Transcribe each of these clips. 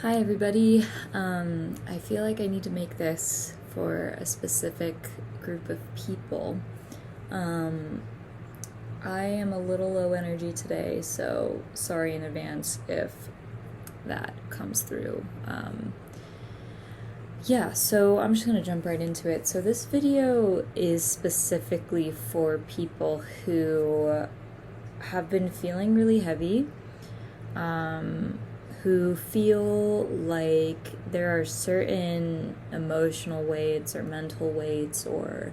Hi everybody. I feel like I need to make this for a specific group of people. I am a little low energy today, so sorry in advance if that comes through. So I'm just gonna jump right into it. So this video is specifically for people who have been feeling really heavy, who feel like there are certain emotional weights or mental weights or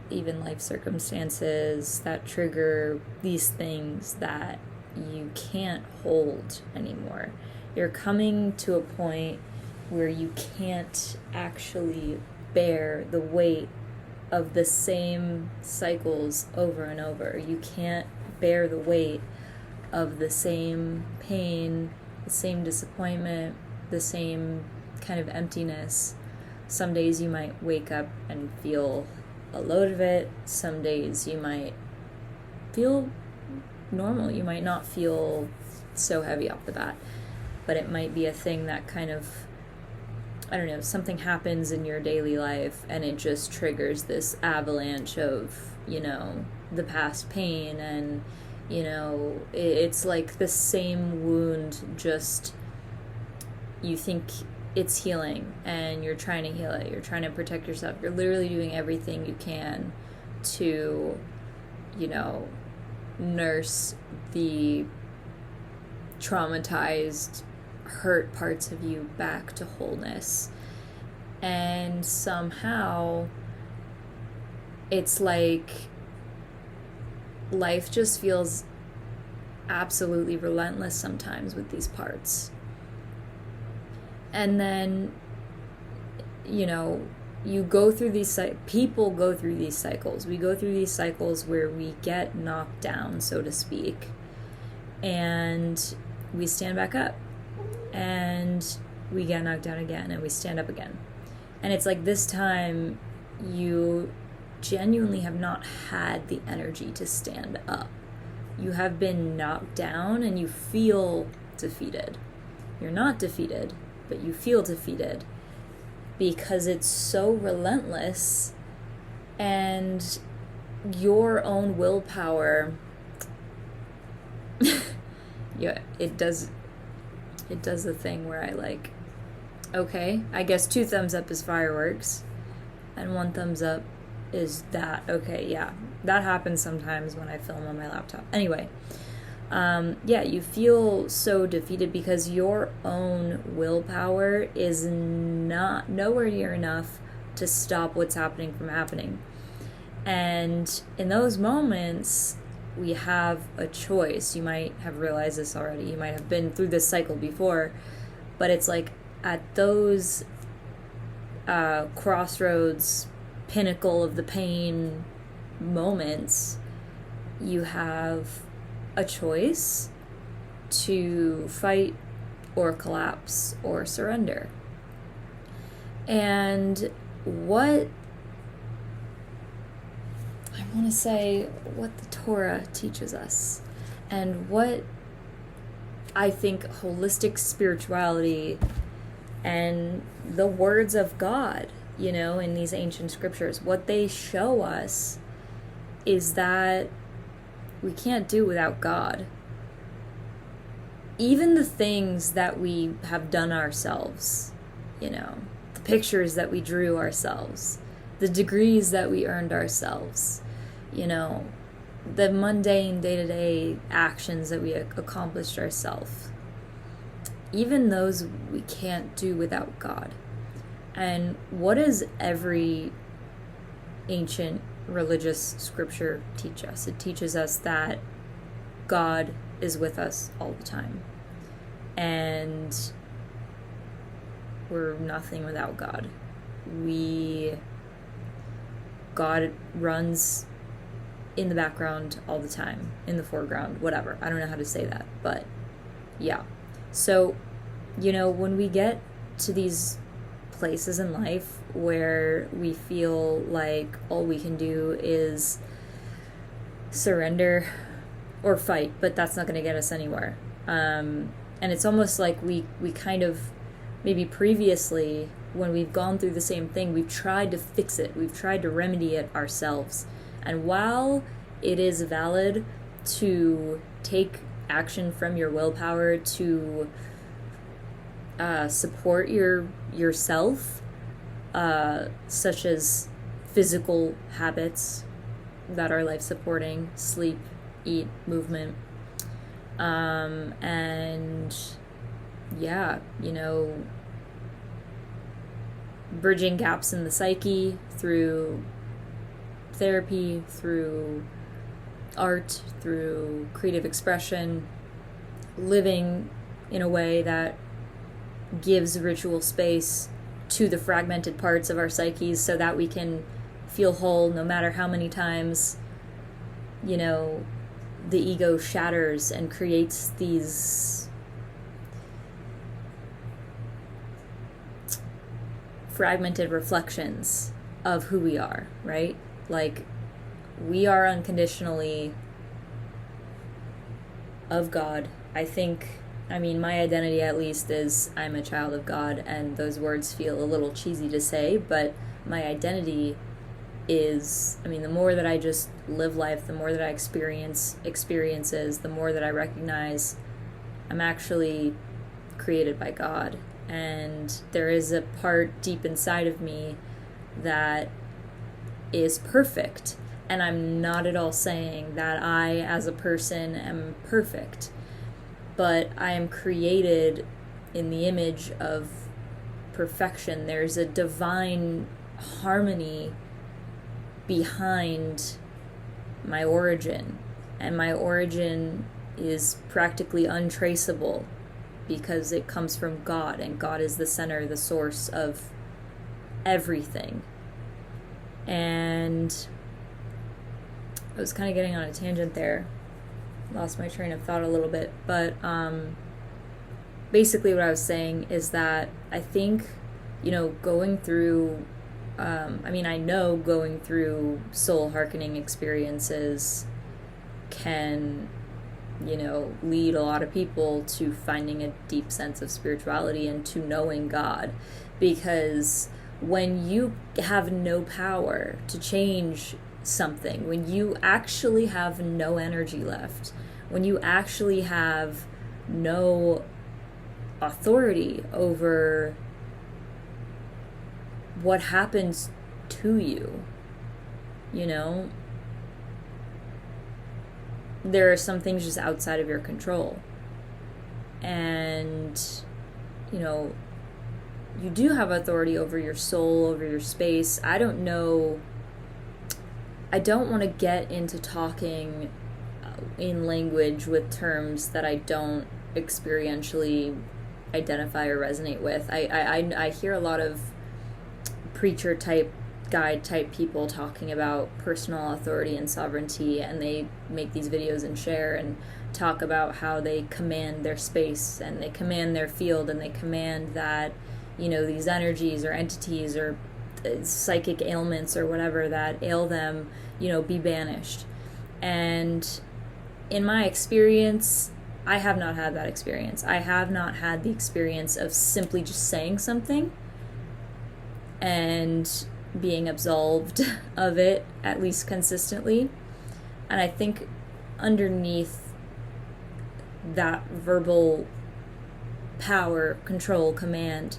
even life circumstances that trigger these things that you can't hold anymore. You're coming to a point where you can't actually bear the weight of the same cycles over and over. You can't bear the weight of the same pain, the same disappointment, the same kind of emptiness. Some days you might wake up and feel a load of it. Some days you might feel normal. You might not feel so heavy off the bat, but it might be a thing that kind of, I don't know, something happens in your daily life and it just triggers this avalanche of, the past pain, and it's like the same wound, just you think it's healing and you're trying to heal it. You're trying to protect yourself. You're literally doing everything you can to, nurse the traumatized, hurt parts of you back to wholeness. And somehow it's like life just feels absolutely relentless sometimes with these parts. And then, you go through these people go through these cycles. We go through these cycles where we get knocked down, so to speak, and we stand back up, and we get knocked down again, and we stand up again. And it's like this time you genuinely have not had the energy to stand up. You have been knocked down and you feel defeated. You're not defeated, but you feel defeated because it's so relentless, and your own willpower it does the thing where okay, I guess 2 thumbs up is fireworks and 1 thumbs up is that, okay, yeah, that happens sometimes when I film on my laptop. Anyway, you feel so defeated because your own willpower is not nowhere near enough to stop what's happening from happening. And in those moments, we have a choice. You might have realized this already. You might have been through this cycle before, but it's like at those crossroads, pinnacle of the pain moments, you have a choice to fight or collapse or surrender. And what the Torah teaches us, and what I think holistic spirituality and the words of God, in these ancient scriptures, what they show us is that we can't do without God. Even the things that we have done ourselves, the pictures that we drew ourselves, the degrees that we earned ourselves, the mundane day-to-day actions that we accomplished ourselves, even those we can't do without God. And what does every ancient religious scripture teach us? It teaches us that God is with us all the time, and we're nothing without God. God runs in the background all the time, in the foreground, whatever. I don't know how to say that, but yeah. So, when we get to these places in life where we feel like all we can do is surrender or fight, but that's not going to get us anywhere. And it's almost like we kind of maybe previously, when we've gone through the same thing, we've tried to fix it, we've tried to remedy it ourselves. And while it is valid to take action from your willpower to support yourself, such as physical habits that are life supporting, sleep, eat, movement, and yeah, bridging gaps in the psyche through therapy, through art, through creative expression, living in a way that gives ritual space to the fragmented parts of our psyches so that we can feel whole no matter how many times, the ego shatters and creates these fragmented reflections of who we are, right? Like, we are unconditionally of God. My identity at least is I'm a child of God, and those words feel a little cheesy to say, but my identity is, the more that I just live life, the more that I experience experiences, the more that I recognize I'm actually created by God. And there is a part deep inside of me that is perfect. And I'm not at all saying that I, as a person, am perfect. But I am created in the image of perfection. There's a divine harmony behind my origin. And my origin is practically untraceable because it comes from God. And God is the center, the source of everything. And I was kind of getting on a tangent there. Lost my train of thought a little bit. But basically what I was saying is that I think, going through, I know going through soul hearkening experiences can, lead a lot of people to finding a deep sense of spirituality and to knowing God. Because when you have no power to change something, when you actually have no energy left, when you actually have no authority over what happens to you, there are some things just outside of your control. And, you do have authority over your soul, over your space. I don't want to get into talking in language with terms that I don't experientially identify or resonate with. I hear a lot of preacher type, guide type people talking about personal authority and sovereignty, and they make these videos and share and talk about how they command their space and they command their field and they command that, these energies or entities or psychic ailments or whatever that ail them, be banished. And in my experience, I have not had that experience. I have not had the experience of simply just saying something and being absolved of it, at least consistently. And I think underneath that verbal power, control, command,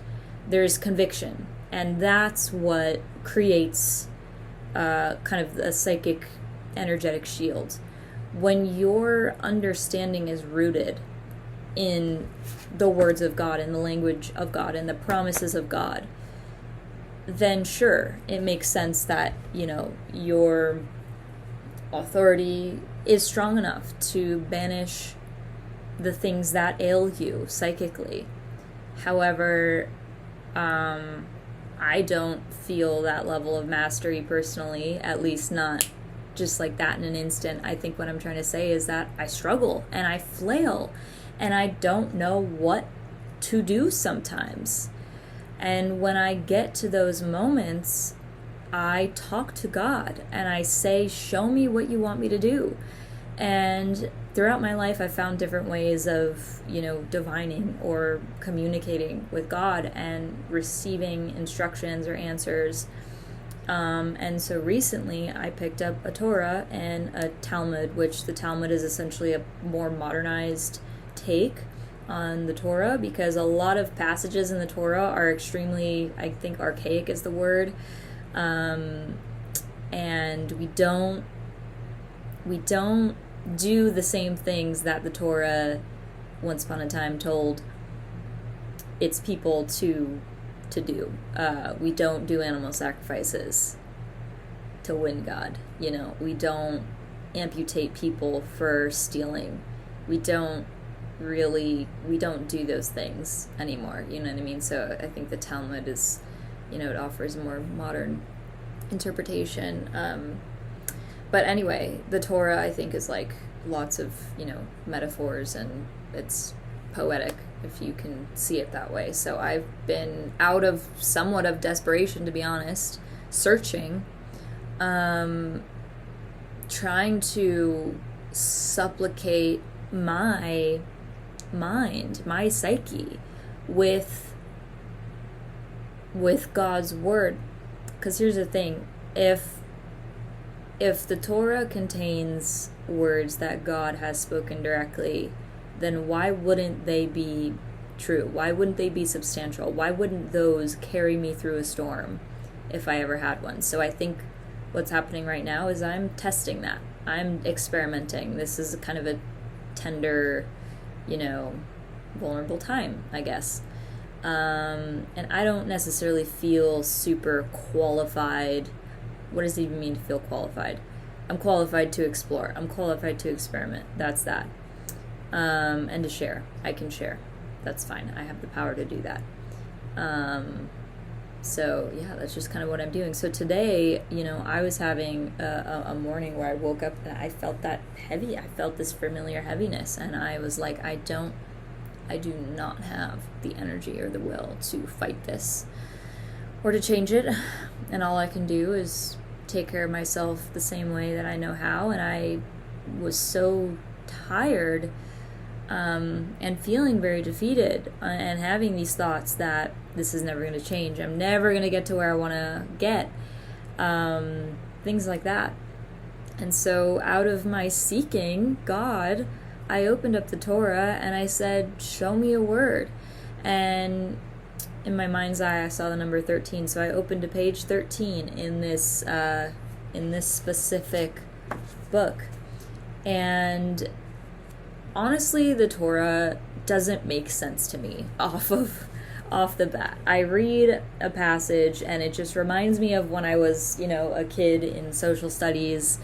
there's conviction. And that's what creates kind of a psychic energetic shield. When your understanding is rooted in the words of God, in the language of God, in the promises of God, then sure, it makes sense that, your authority is strong enough to banish the things that ail you psychically. However, I don't feel that level of mastery personally, at least not just like that in an instant. I think what I'm trying to say is that I struggle and I flail and I don't know what to do sometimes. And when I get to those moments, I talk to God and I say, show me what you want me to do. And throughout my life, I found different ways of, divining or communicating with God and receiving instructions or answers. And so recently I picked up a Torah and a Talmud, which the Talmud is essentially a more modernized take on the Torah, because a lot of passages in the Torah are extremely, I think, archaic is the word. And we don't do the same things that the Torah once upon a time told its people to do. We don't do animal sacrifices to win God. We don't amputate people for stealing. We don't do those things anymore. You know what I mean? So I think the Talmud is, it offers a more modern interpretation. But anyway, the Torah, I think, is like lots of, metaphors, and it's poetic, if you can see it that way. So I've been out of somewhat of desperation, to be honest, searching, trying to supplicate my mind, my psyche with God's word. Because here's the thing, if the Torah contains words that God has spoken directly, then why wouldn't they be true? Why wouldn't they be substantial? Why wouldn't those carry me through a storm if I ever had one? So I think what's happening right now is I'm testing that. I'm experimenting. This is kind of a tender, vulnerable time, I guess. And I don't necessarily feel super qualified. What does it even mean to feel qualified? I'm qualified to explore. I'm qualified to experiment. That's that. And to share. I can share. That's fine. I have the power to do that. So yeah, that's just kind of what I'm doing. So today, I was having a morning where I woke up and I felt that heavy. I felt this familiar heaviness, and I was like, I do not have the energy or the will to fight this or to change it. And all I can do is take care of myself the same way that I know how. And I was so tired and feeling very defeated, and having these thoughts that this is never going to change. I'm never going to get to where I want to get. Things like that. And so out of my seeking God, I opened up the Torah and I said, show me a word. And in my mind's eye, I saw the number 13. So I opened to page 13 in this specific book. And honestly, the Torah doesn't make sense to me off the bat. I read a passage and it just reminds me of when I was, a kid in social studies,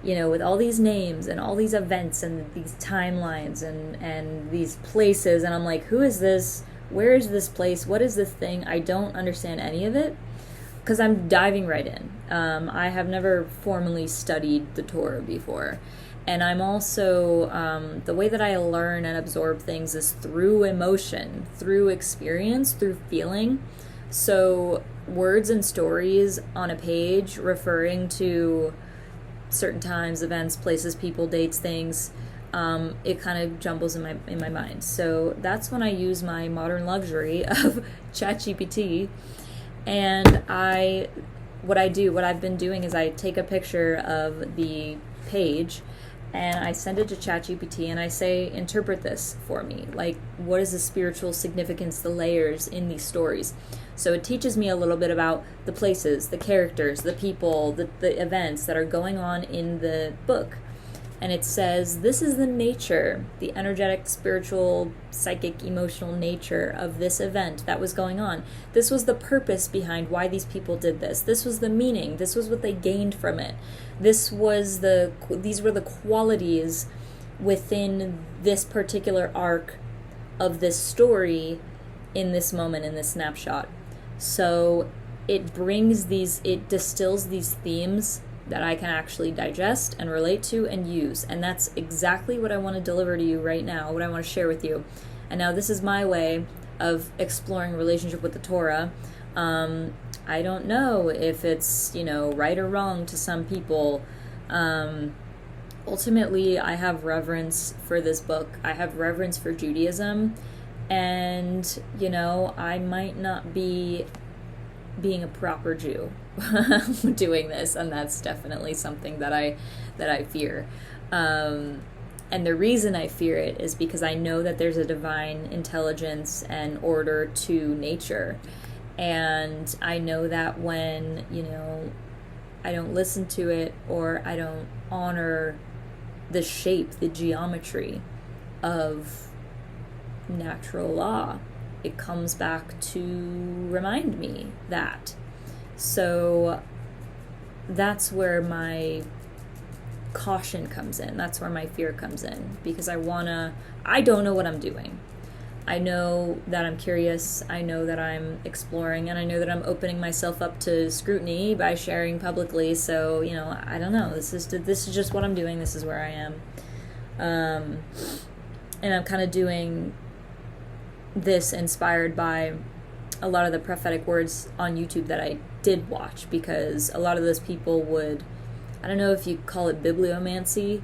with all these names and all these events and these timelines and these places. And I'm like, who is this? Where is this place? What is this thing? I don't understand any of it, because I'm diving right in. I have never formally studied the Torah before. And I'm also, the way that I learn and absorb things is through emotion, through experience, through feeling. So words and stories on a page referring to certain times, events, places, people, dates, things, it kind of jumbles in my mind. So that's when I use my modern luxury of ChatGPT. And what I've been doing is I take a picture of the page and I send it to ChatGPT and I say, interpret this for me. Like, what is the spiritual significance, the layers in these stories? So it teaches me a little bit about the places, the characters, the people, the events that are going on in the book. And it says, this is the nature, the energetic, spiritual, psychic, emotional nature of this event that was going on. This was the purpose behind why these people did this. This was the meaning. This was what they gained from it. These were the qualities within this particular arc of this story in this moment, in this snapshot. So it distills these themes that I can actually digest and relate to and use. And that's exactly what I want to deliver to you right now, what I want to share with you. And now this is my way of exploring relationship with the Torah. I don't know if it's, right or wrong to some people. ultimately, I have reverence for this book. I have reverence for Judaism. And, I might not be being a proper Jew doing this, and that's definitely something that I fear. And the reason I fear it is because I know that there's a divine intelligence and order to nature. And I know that when, I don't listen to it, or I don't honor the shape, the geometry of natural law, it comes back to remind me that. So that's where my caution comes in. That's where my fear comes in, because I don't know what I'm doing. I know that I'm curious, I know that I'm exploring, and I know that I'm opening myself up to scrutiny by sharing publicly. So, I don't know. This is just what I'm doing. This is where I am. And I'm kind of doing this inspired by a lot of the prophetic words on YouTube that I did watch, because a lot of those people would, I don't know if you call it bibliomancy,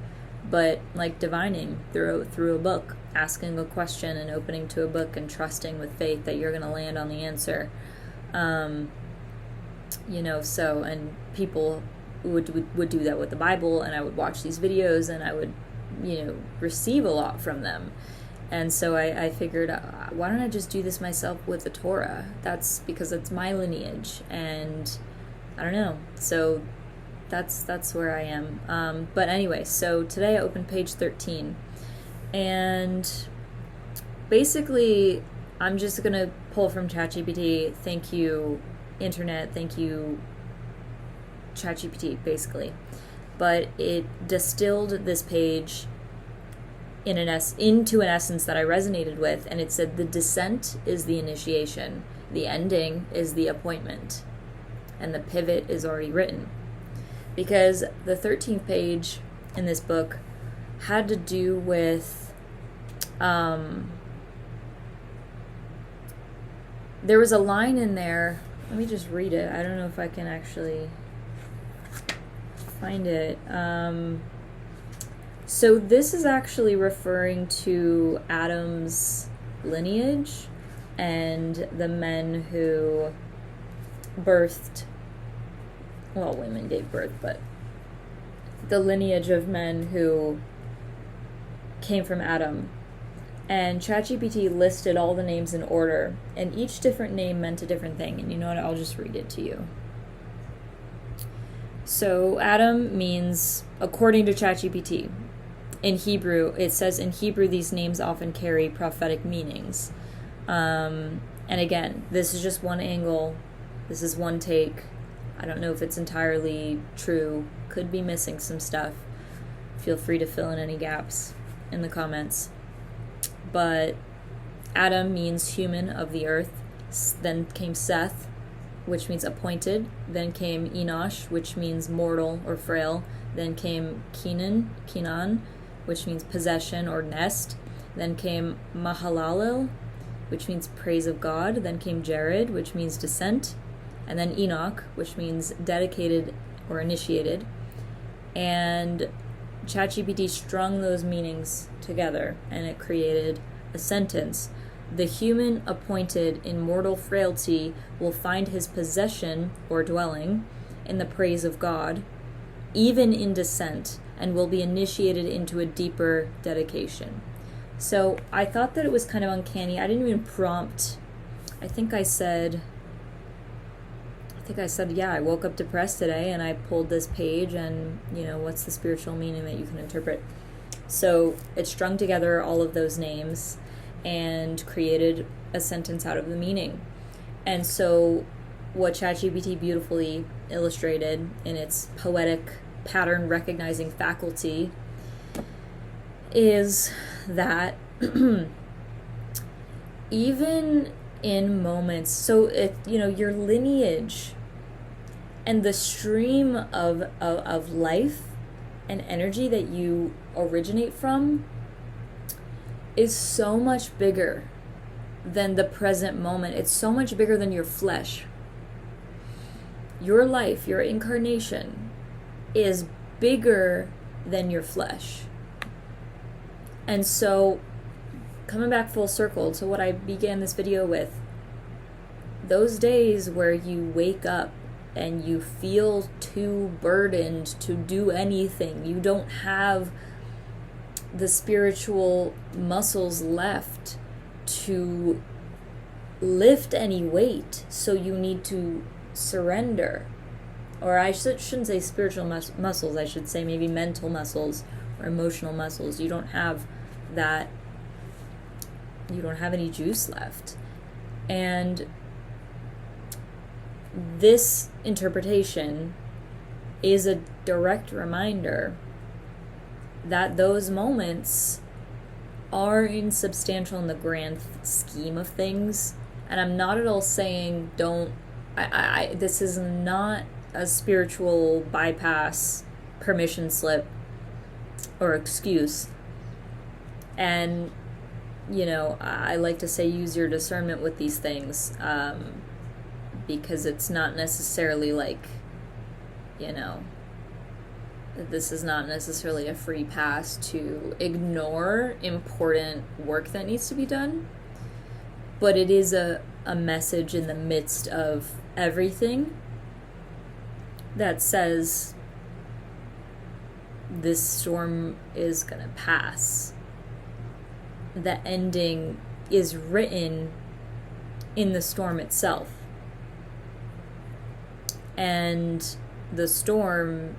but like divining through a book, asking a question and opening to a book and trusting with faith that you're going to land on the answer. So, and people would do that with the Bible, and I would watch these videos and I would, receive a lot from them. And so I figured, why don't I just do this myself with the Torah? That's because it's my lineage, and I don't know. So that's where I am. But anyway, so today I opened page 13, and basically I'm just going to pull from ChatGPT. Thank you, Internet. Thank you, ChatGPT, basically. But it distilled this page into an essence that I resonated with, and it said the descent is the initiation, the ending is the appointment, and the pivot is already written. Because the 13th page in this book had to do with there was a line in there. Let me just read it. I don't know if I can actually find it. So this is actually referring to Adam's lineage and the men who birthed, well, women gave birth, but the lineage of men who came from Adam. And ChatGPT listed all the names in order, and each different name meant a different thing. And you know what? I'll just read it to you. So Adam means, according to ChatGPT, in Hebrew, it says in Hebrew these names often carry prophetic meanings. And again, this is just one angle. This is one take. I don't know if it's entirely true. Could be missing some stuff. Feel free to fill in any gaps in the comments. But Adam means human of the earth. Then came Seth, which means appointed. Then came Enosh, which means mortal or frail. Then came Kenan, which means possession or nest. Then came Mahalalel, which means praise of God. Then came Jared, which means descent. And then Enoch, which means dedicated or initiated. And ChatGPT strung those meanings together, and it created a sentence. The human appointed in mortal frailty will find his possession or dwelling in the praise of God, even in descent, and will be initiated into a deeper dedication. So I thought that it was kind of uncanny. I didn't even prompt. I think I said, yeah, I woke up depressed today and I pulled this page and, what's the spiritual meaning that you can interpret? So it strung together all of those names and created a sentence out of the meaning. And so what ChatGPT beautifully illustrated in its poetic pattern recognizing faculty is that even in moments, so if your lineage and the stream of life and energy that you originate from is so much bigger than the present moment. It's so much bigger than your flesh. Your life, your incarnation is bigger than your flesh. And so, coming back full circle to what I began this video with, those days where you wake up and you feel too burdened to do anything, you don't have the spiritual muscles left to lift any weight, so you need to surrender. Or I shouldn't say spiritual muscles, I should say maybe mental muscles or emotional muscles. You don't have that, you don't have any juice left. And this interpretation is a direct reminder that those moments are insubstantial in the grand scheme of things. And I'm not at all saying this is not a spiritual bypass, permission slip, or excuse. And, I like to say use your discernment with these things, because it's not necessarily like, this is not necessarily a free pass to ignore important work that needs to be done, but it is a message in the midst of everything that says this storm is going to pass. The ending is written in the storm itself. And the storm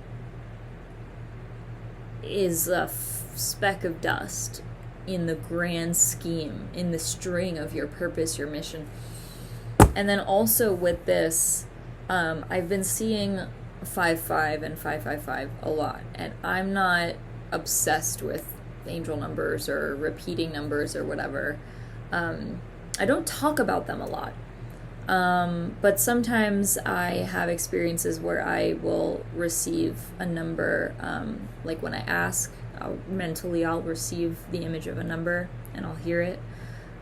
is a speck of dust in the grand scheme, in the string of your purpose, your mission. And then also with this, I've been seeing 5-5 and 5-5-5 a lot, and I'm not obsessed with angel numbers or repeating numbers or whatever. I don't talk about them a lot. But sometimes I have experiences where I will receive a number, like when I ask, I'll receive the image of a number and I'll hear it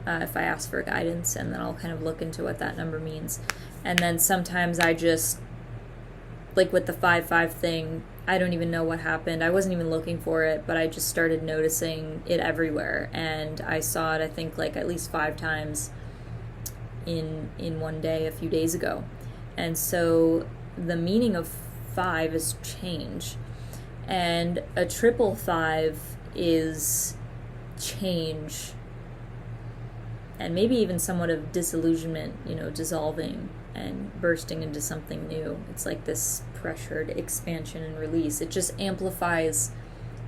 if I ask for guidance, and then I'll kind of look into what that number means. And then sometimes I just, like with the 5-5 thing, I don't even know what happened. I wasn't even looking for it, but I just started noticing it everywhere, and I saw it, I think, like at least 5 times in one day a few days ago. And so the meaning of 5 is change, and a 555 is change, and maybe even somewhat of disillusionment, dissolving and bursting into something new. It's like this pressured expansion and release. It just amplifies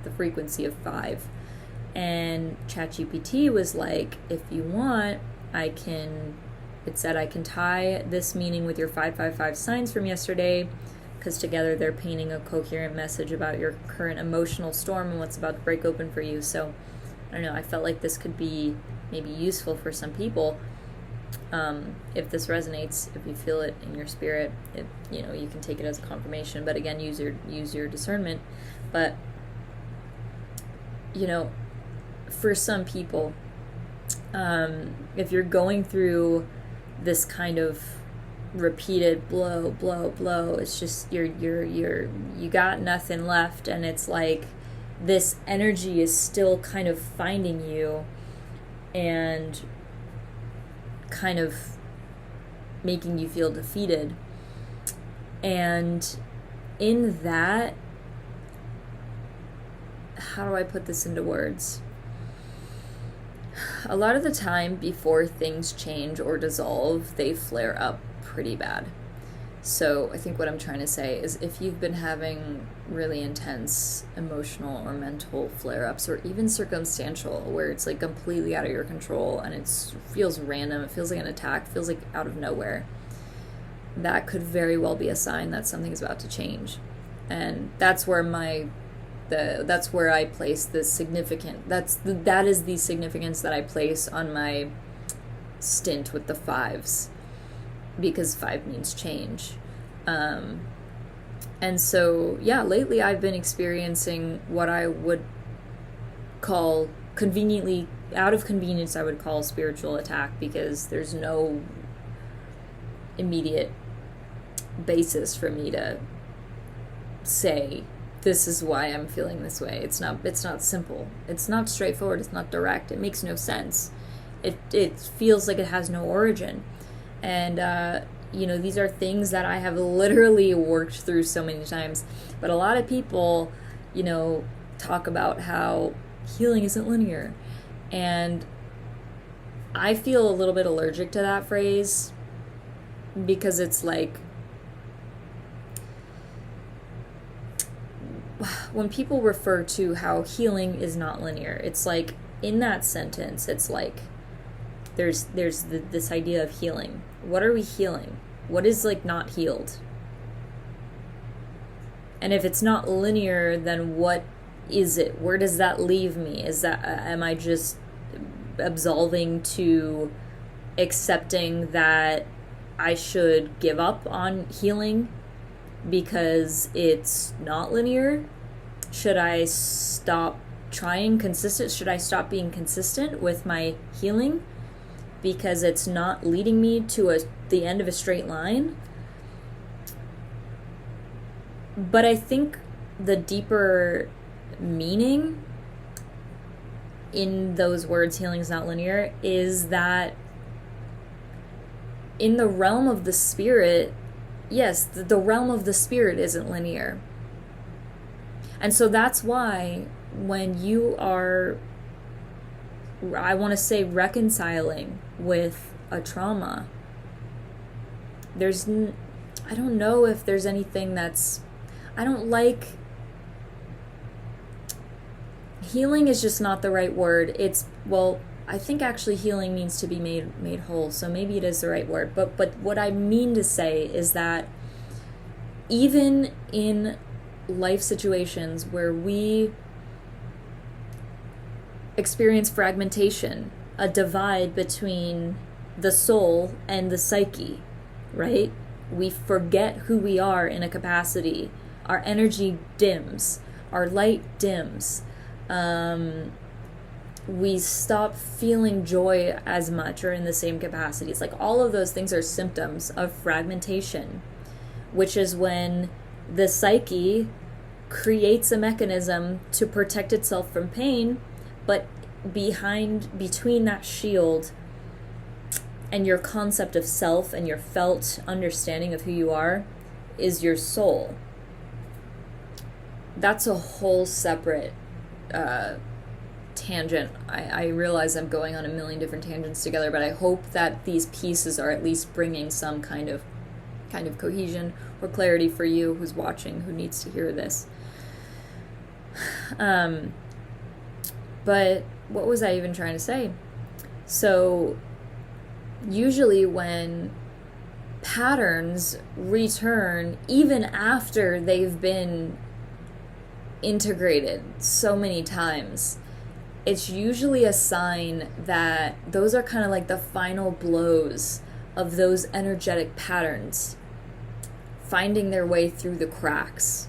the frequency of 5. And ChatGPT was like, if you want, it said I can tie this meaning with your 555 signs from yesterday, because together they're painting a coherent message about your current emotional storm and what's about to break open for you. So, I don't know, I felt like this could be maybe useful for some people. If this resonates, if you feel it in your spirit, you can take it as a confirmation. But again, use your discernment. But, for some people, if you're going through this kind of repeated blow, it's just you got nothing left, and it's like this energy is still kind of finding you and kind of making you feel defeated. And in that, how do I put this into words? A lot of the time before things change or dissolve, they flare up pretty bad. So I think what I'm trying to say is, if you've been having really intense emotional or mental flare-ups, or even circumstantial, where it's like completely out of your control and it feels random, it feels like an attack, feels like out of nowhere, that could very well be a sign that something's about to change. And that's where that's where I place the significant, that is the significance that I place on my stint with the 5s, because 5 means change. And so, lately I've been experiencing what I would call conveniently, out of convenience, I would call spiritual attack, because there's no immediate basis for me to say this is why I'm feeling this way. It's not simple. It's not straightforward. It's not direct. It makes no sense. It feels like it has no origin. And these are things that I have literally worked through so many times. But a lot of people, talk about how healing isn't linear. And I feel a little bit allergic to that phrase, because it's like, when people refer to how healing is not linear, it's like, in that sentence, it's like, there's this idea of healing. What are we healing? What is, like, not healed? And if it's not linear, then what is it? Where does that leave me? Am I just absolving to accepting that I should give up on healing because it's not linear? Should I stop trying consistent? Should I stop being consistent with my healing because it's not leading me to the end of a straight line? But I think the deeper meaning in those words, healing is not linear, is that in the realm of the spirit, yes, the realm of the spirit isn't linear. And so that's why when you are, I want to say, reconciling with a trauma, I don't know if there's anything I don't like. Healing is just not the right word. I think actually healing means to be made whole, so maybe it is the right word. But what I mean to say is that even in life situations where we experience fragmentation, a divide between the soul and the psyche, right? We forget who we are in a capacity. Our energy dims. Our light dims. We stop feeling joy as much or in the same capacities. Like, all of those things are symptoms of fragmentation, which is when the psyche creates a mechanism to protect itself from pain, but between that shield and your concept of self and your felt understanding of who you are is your soul. That's a whole separate tangent. I realize I'm going on a million different tangents together, but I hope that these pieces are at least bringing some kind of cohesion or clarity for you who's watching, who needs to hear this. But what was I even trying to say? So usually when patterns return, even after they've been integrated so many times, it's usually a sign that those are kind of like the final blows of those energetic patterns finding their way through the cracks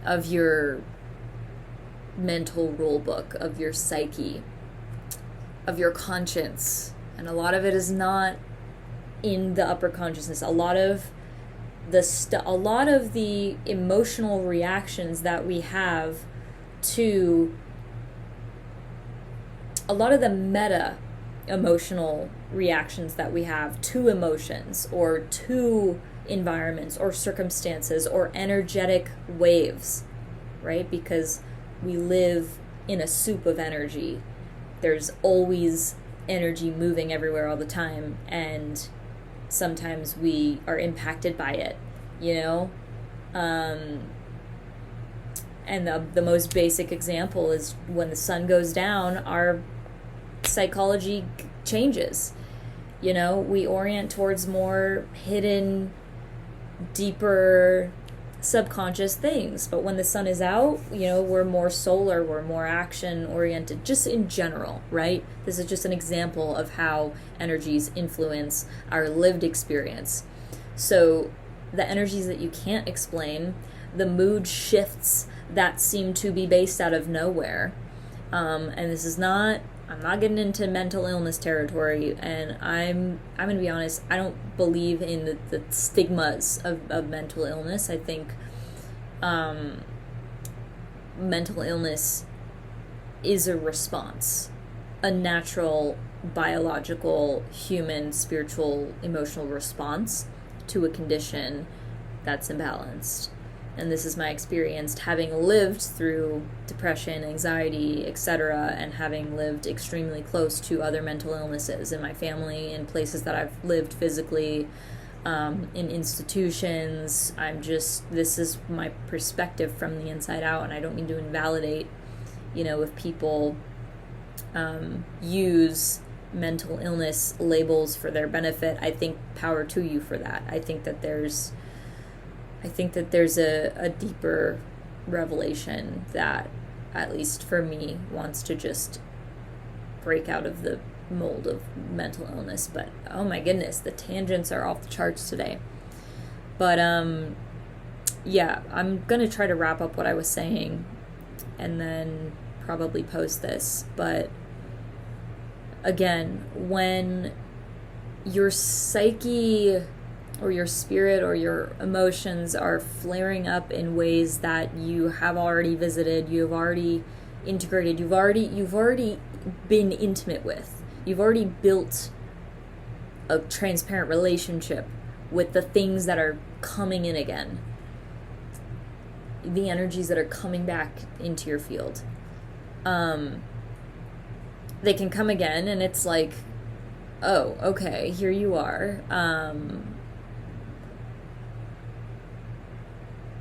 of your mental rule book, of your psyche, of your conscience. And a lot of it is not in the upper consciousness. A lot of the emotional reactions that we have to a lot of the meta emotional reactions that we have to emotions or to environments or circumstances or energetic waves, right? Because we live in a soup of energy. There's always energy moving everywhere all the time, and sometimes we are impacted by it, and the most basic example is when the sun goes down, our psychology changes. We orient towards more hidden, deeper, subconscious things. But when the sun is out, we're more solar, we're more action oriented, just in general, right? This is just an example of how energies influence our lived experience. So the energies that you can't explain, the mood shifts that seem to be based out of nowhere. And this is not, I'm not getting into mental illness territory, and I'm going to be honest, I don't believe in the stigmas of mental illness. I think mental illness is a response, a natural, biological, human, spiritual, emotional response to a condition that's imbalanced. And this is my experience, having lived through depression, anxiety, etc., and having lived extremely close to other mental illnesses in my family, in places that I've lived physically, in institutions. This is my perspective from the inside out, and I don't mean to invalidate, if people use mental illness labels for their benefit. I think power to you for that. I think that there's a deeper revelation that, at least for me, wants to just break out of the mold of mental illness. But oh my goodness, the tangents are off the charts today. But yeah, I'm gonna try to wrap up what I was saying and then probably post this. But again, when your psyche or your spirit or your emotions are flaring up in ways that you have already visited, you have already integrated, you've already been intimate with, you've already built a transparent relationship with the things that are coming in again, the energies that are coming back into your field. They can come again, and it's like, oh, okay, here you are.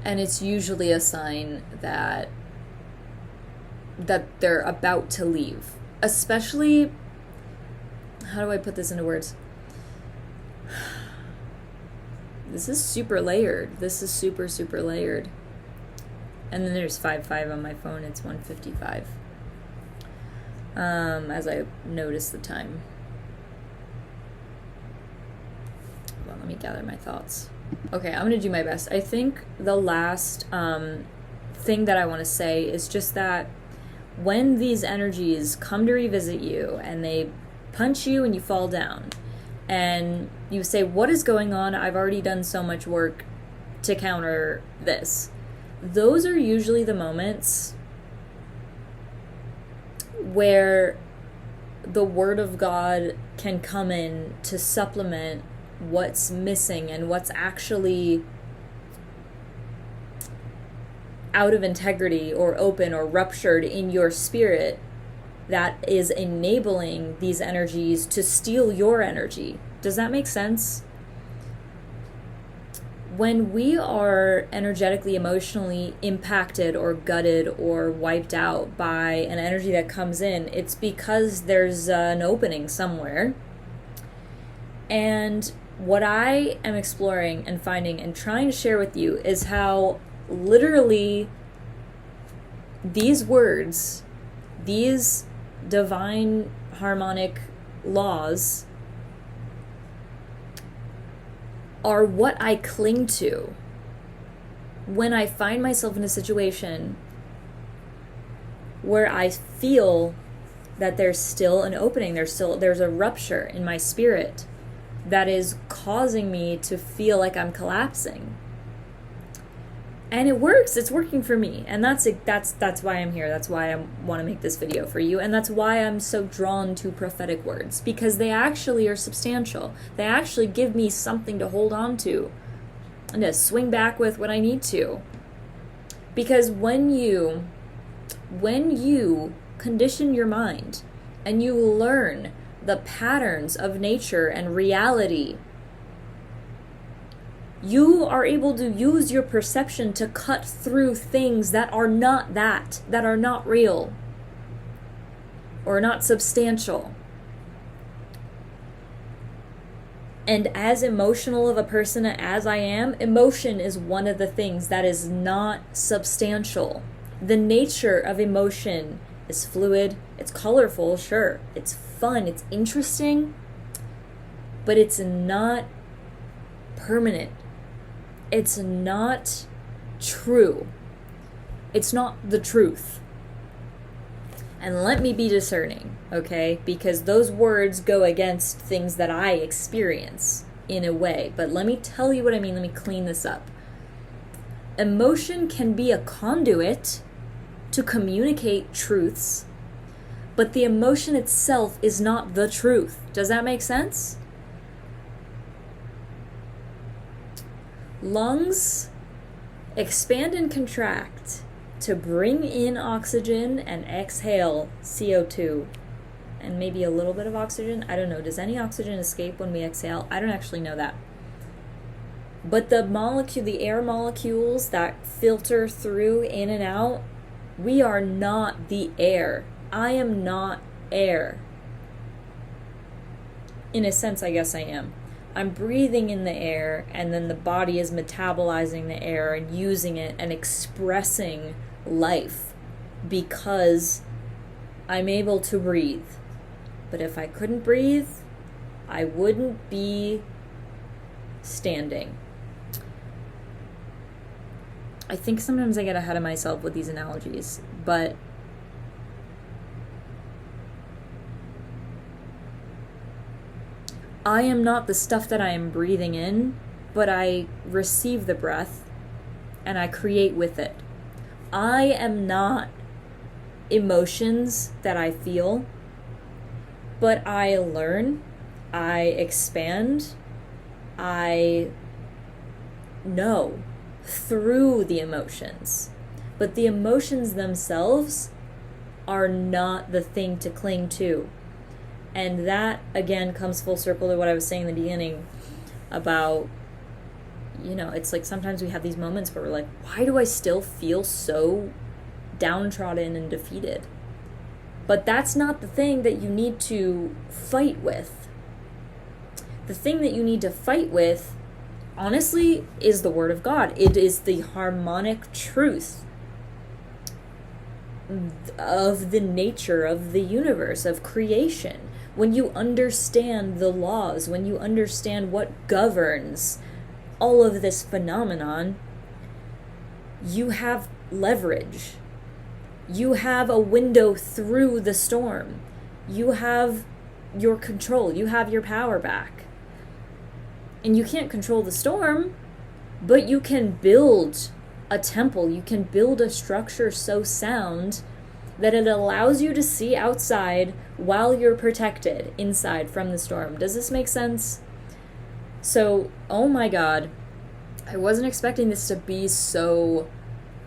And it's usually a sign that they're about to leave. Especially, how do I put this into words? This is super layered. This is super, super layered. And then there's 5:5 on my phone. It's 1:55. As I notice the time. Well, let me gather my thoughts. Okay, I'm going to do my best. I think the last thing that I want to say is just that when these energies come to revisit you and they punch you and you fall down and you say, what is going on? I've already done so much work to counter this. Those are usually the moments where the Word of God can come in to supplement what's missing and what's actually out of integrity or open or ruptured in your spirit that is enabling these energies to steal your energy. Does that make sense? When we are energetically, emotionally impacted or gutted or wiped out by an energy that comes in, it's because there's an opening somewhere. And what I am exploring and finding and trying to share with you is how literally these words, these divine harmonic laws, are what I cling to when I find myself in a situation where I feel that there's still an opening, there's a rupture in my spirit that is causing me to feel like I'm collapsing. And it works. It's working for me. And that's why I'm here. That's why I want to make this video for you. And that's why I'm so drawn to prophetic words, because they actually are substantial. They actually give me something to hold on to and to swing back with when I need to. Because when you condition your mind and you learn the patterns of nature and reality, you are able to use your perception to cut through things that are not that are not real or not substantial. And as emotional of a person as I am, emotion is one of the things that is not substantial. The nature of emotion is fluid, it's colorful, sure, it's fun, it's interesting, but it's not permanent. It's not true. It's not the truth. And let me be discerning, okay? Because those words go against things that I experience in a way. But let me tell you what I mean. Let me clean this up. Emotion can be a conduit to communicate truths, but the emotion itself is not the truth. Does that make sense? Lungs expand and contract to bring in oxygen and exhale CO2 and maybe a little bit of oxygen. I don't know. Does any oxygen escape when we exhale? I don't actually know that. But the air molecules that filter through, in and out, we are not the air. I am not air. In a sense, I guess I am. I'm breathing in the air, and then the body is metabolizing the air and using it and expressing life because I'm able to breathe. But if I couldn't breathe, I wouldn't be standing. I think sometimes I get ahead of myself with these analogies, but I am not the stuff that I am breathing in, but I receive the breath and I create with it. I am not emotions that I feel, but I learn, I expand, I know through the emotions. But the emotions themselves are not the thing to cling to. And that, again, comes full circle to what I was saying in the beginning about, it's like sometimes we have these moments where we're like, why do I still feel so downtrodden and defeated? But that's not the thing that you need to fight with. The thing that you need to fight with, honestly, is the Word of God. It is the harmonic truth of the nature of the universe, of creation. When you understand the laws, when you understand what governs all of this phenomenon, you have leverage. You have a window through the storm. You have your control. You have your power back. And you can't control the storm, but you can build a temple. You can build a structure so sound that it allows you to see outside while you're protected inside from the storm. Does this make sense? So, oh my God, I wasn't expecting this to be so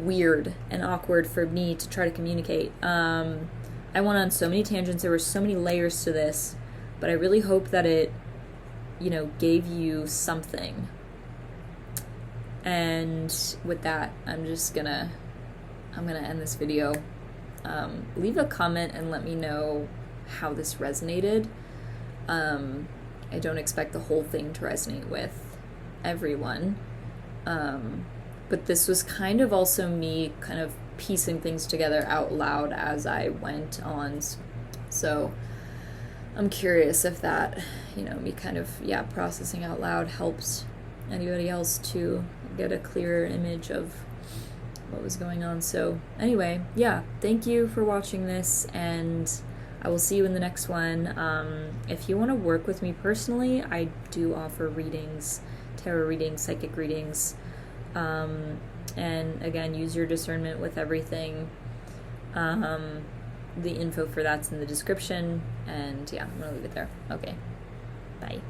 weird and awkward for me to try to communicate. I went on so many tangents. There were so many layers to this, but I really hope that it, gave you something. And with that, I'm gonna end this video. Leave a comment and let me know how this resonated. I don't expect the whole thing to resonate with everyone. But this was kind of also me kind of piecing things together out loud as I went on. So I'm curious if that, me kind of, processing out loud helps anybody else to get a clearer image of what was going on. So anyway, thank you for watching this, and I will see you in the next one. If you want to work with me personally, I do offer readings, tarot readings, psychic readings, and again, use your discernment with everything. The info for that's in the description, and I'm gonna leave it there. Okay, bye.